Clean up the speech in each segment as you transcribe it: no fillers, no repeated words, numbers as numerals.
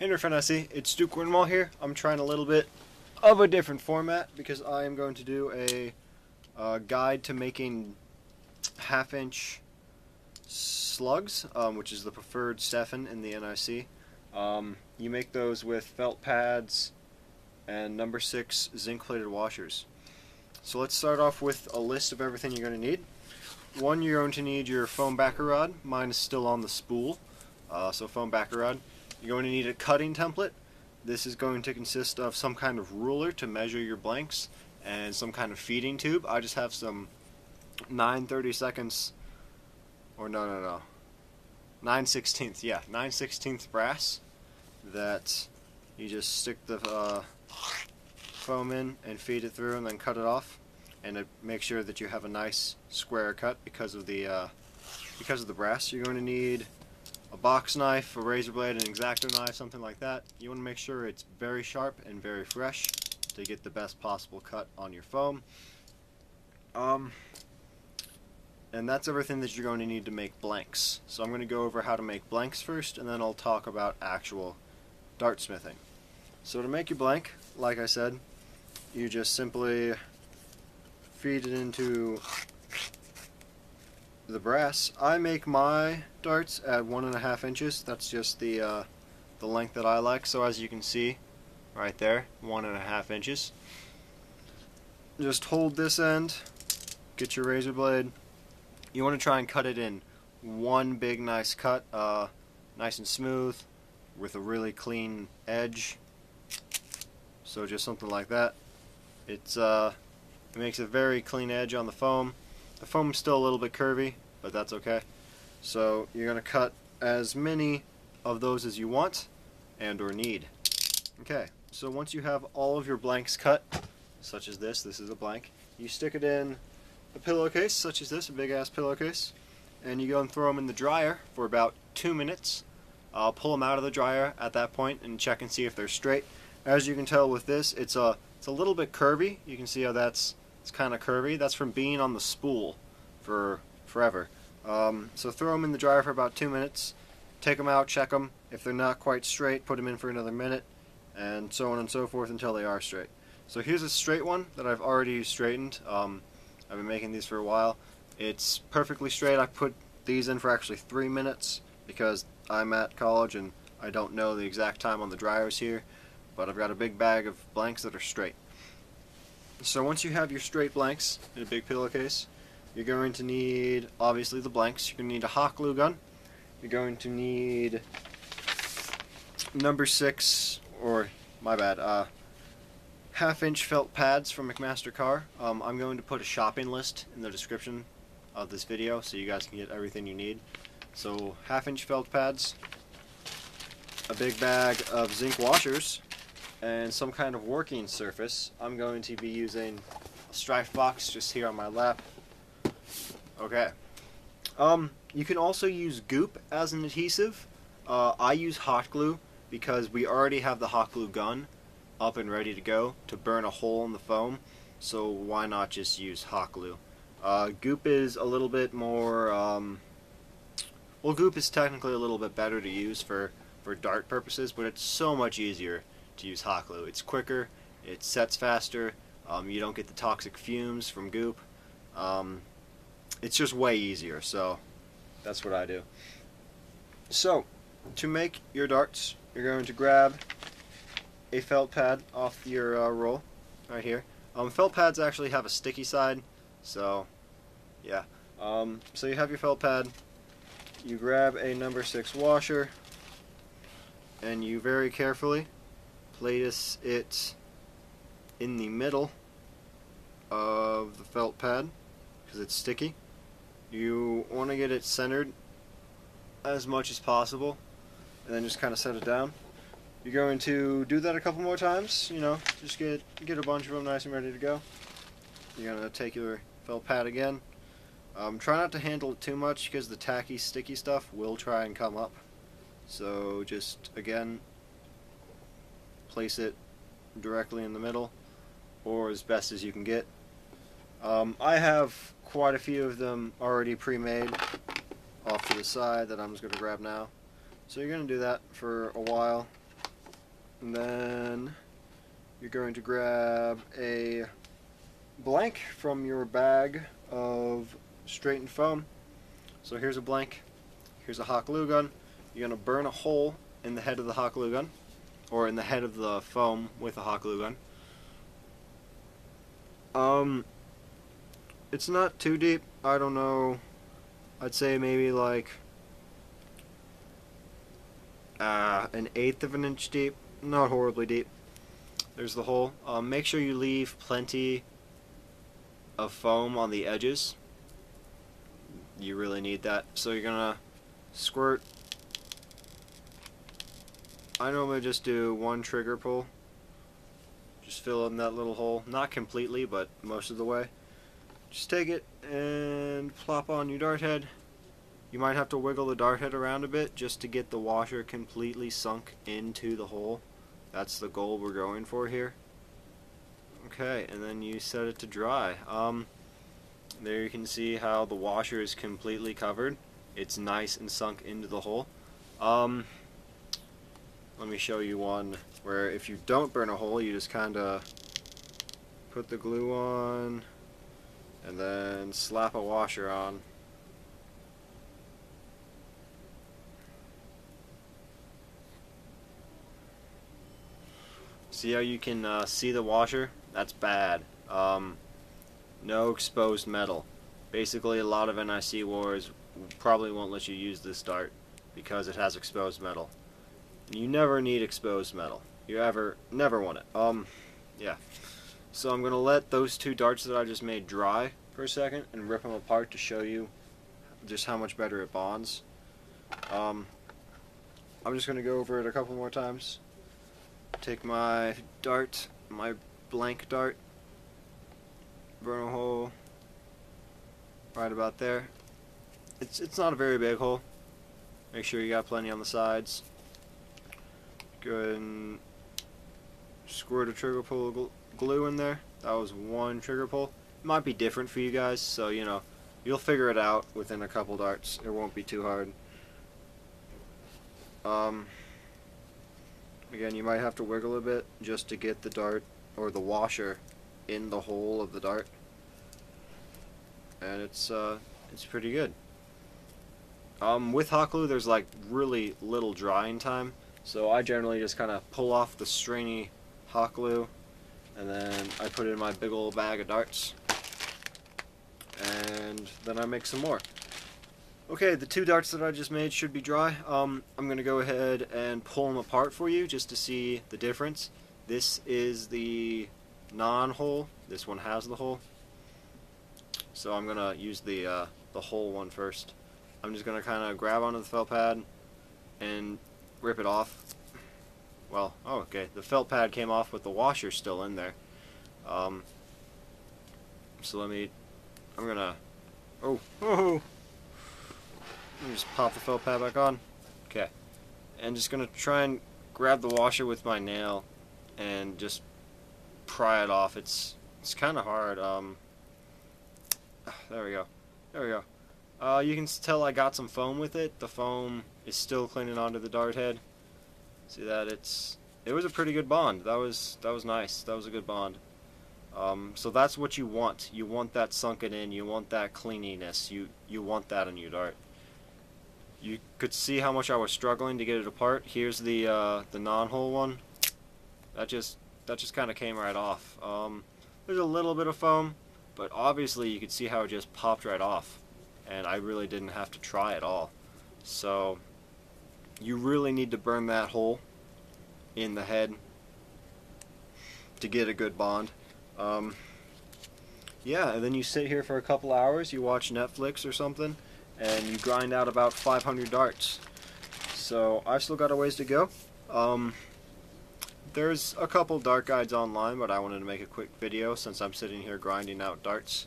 Hey Nerfanessy, it's Duke Winwall here. I'm trying a little bit of a different format because I am going to do a guide to making half-inch slugs, which is the preferred Stefan in the NIC. You make those with felt pads and number 6 zinc-plated washers. So let's start off with a list of everything you're going to need. One, you're going to need your foam backer rod. Mine is still on the spool, so foam backer rod. You're going to need a cutting template. This is going to consist of some kind of ruler to measure your blanks and some kind of feeding tube. I just have some 9/32, or no, 9/16, yeah, 9/16 brass that you just stick the foam in and feed it through and then cut it off, and make sure that you have a nice square cut because of the brass. You're going to need a box knife, a razor blade, an X-Acto knife, something like that. You want to make sure it's very sharp and very fresh to get the best possible cut on your foam. And that's everything that you're going to need to make blanks. So I'm going to go over how to make blanks first, and then I'll talk about actual dart smithing. So to make your blank, like I said, you just simply feed it into the brass. I make my darts at 1.5 inches. That's just the length that I like. So as you can see right there, 1.5 inches. Just hold this end, get your razor blade. You want to try and cut it in one big nice cut, nice and smooth with a really clean edge. So just something like that. It makes a very clean edge on the foam. The foam's still a little bit curvy, but that's okay. So you're going to cut as many of those as you want and or need. Okay, so once you have all of your blanks cut, such as this is a blank, you stick it in a pillowcase, such as this, a big ass pillowcase, and you go and throw them in the dryer for about 2 minutes. Pull them out of the dryer at that point and check and see if they're straight. As you can tell with this, it's a little bit curvy. You can see how it's kind of curvy. That's from being on the spool for forever. So throw them in the dryer for about 2 minutes. Take them out, check them. If they're not quite straight, put them in for another minute, and so on and so forth until they are straight. So here's a straight one that I've already straightened. I've been making these for a while. It's perfectly straight. I put these in for actually 3 minutes because I'm at college and I don't know the exact time on the dryers here, but I've got a big bag of blanks that are straight. So once you have your straight blanks in a big pillowcase, you're going to need, obviously, the blanks. You're going to need a hot glue gun. You're going to need number 6, or my bad, half-inch felt pads from McMaster Carr. I'm going to put a shopping list in the description of this video so you guys can get everything you need. So half-inch felt pads, a big bag of zinc washers, and some kind of working surface. I'm going to be using a strife box just here on my lap. Okay. You can also use goop as an adhesive. I use hot glue because we already have the hot glue gun up and ready to go to burn a hole in the foam, so why not just use hot glue? Goop is a little bit more, well, goop is technically a little bit better to use for dart purposes, but it's so much easier to use hot glue. It's quicker, it sets faster, you don't get the toxic fumes from goop. It's just way easier, so that's what I do. So, to make your darts, you're going to grab a felt pad off your roll, right here. Felt pads actually have a sticky side, so yeah. So you have your felt pad, you grab a number 6 washer, and you very carefully place it in the middle of the felt pad, because it's sticky. You want to get it centered as much as possible, and then just kind of set it down. You're going to do that a couple more times, you know, just get a bunch of them nice and ready to go. You're going to take your felt pad again. Try not to handle it too much because the tacky, sticky stuff will try and come up. So just, again, place it directly in the middle, or as best as you can get. I have quite a few of them already pre-made off to the side that I'm just going to grab now. So you're going to do that for a while. And then you're going to grab a blank from your bag of straightened foam. So here's a blank, here's a hot glue gun. You're going to burn a hole in the head of the hot glue gun, or in the head of the foam with a hot glue gun. It's not too deep, I don't know, I'd say maybe like an eighth of an inch deep, not horribly deep. There's the hole. Make sure you leave plenty of foam on the edges. You really need that. So you're gonna squirt. I normally just do one trigger pull. Just fill in that little hole. Not completely, but most of the way. Just take it and plop on your dart head. You might have to wiggle the dart head around a bit just to get the washer completely sunk into the hole. That's the goal we're going for here. Okay, and then you set it to dry. There you can see how the washer is completely covered. It's nice and sunk into the hole. Let me show you one where if you don't burn a hole, you just kind of put the glue on and then slap a washer on. See how you can see the washer? That's bad. No exposed metal. Basically, a lot of NIC wars probably won't let you use this dart because it has exposed metal. You never need exposed metal. You never want it. Yeah. So I'm gonna let those two darts that I just made dry for a second and rip them apart to show you just how much better it bonds. I'm just gonna go over it a couple more times. Take my dart, my blank dart, burn a hole right about there. It's not a very big hole. Make sure you got plenty on the sides. Go ahead and squirt a trigger pull of glue in there. That was one trigger pull. It might be different for you guys, so you know, you'll figure it out within a couple darts. It won't be too hard. Again, you might have to wiggle a bit just to get the dart or the washer in the hole of the dart, and it's pretty good. With hot glue, there's like really little drying time, so I generally just kind of pull off the stringy hot glue, and then I put it in my big old bag of darts, and then I make some more. Okay, the two darts that I just made should be dry. I'm going to go ahead and pull them apart for you just to see the difference. This is the non-hole. This one has the hole. So I'm going to use the hole one first. I'm just going to kind of grab onto the felt pad and rip it off. Well, oh, okay, the felt pad came off with the washer still in there. So I'm going to, oh. Let me just pop the felt pad back on. Okay. And just going to try and grab the washer with my nail and just pry it off. It's kind of hard. There we go. There we go. You can tell I got some foam with it. The foam is still clinging onto the dart head. See that? It was a pretty good bond. That was nice. That was a good bond. So that's what you want. You want that sunken in. You want that cleanliness. You want that in your dart. You could see how much I was struggling to get it apart. Here's the non-hole one. That just kind of came right off. There's a little bit of foam, but obviously you could see how it just popped right off, and I really didn't have to try at all. So you really need to burn that hole in the head to get a good bond. Yeah, and then you sit here for a couple hours, you watch Netflix or something, and you grind out about 500 darts. So I've still got a ways to go. There's a couple dart guides online, but I wanted to make a quick video since I'm sitting here grinding out darts.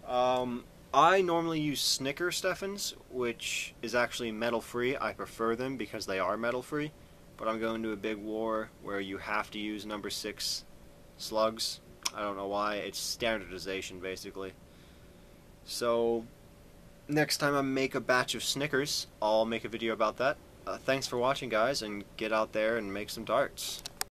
I normally use Snicker Stefans, which is actually metal free. I prefer them because they are metal free, but I'm going to a big war where you have to use number 6 slugs. I don't know why. It's standardization basically. So next time I make a batch of Snickers, I'll make a video about that. Thanks for watching, guys, and get out there and make some darts.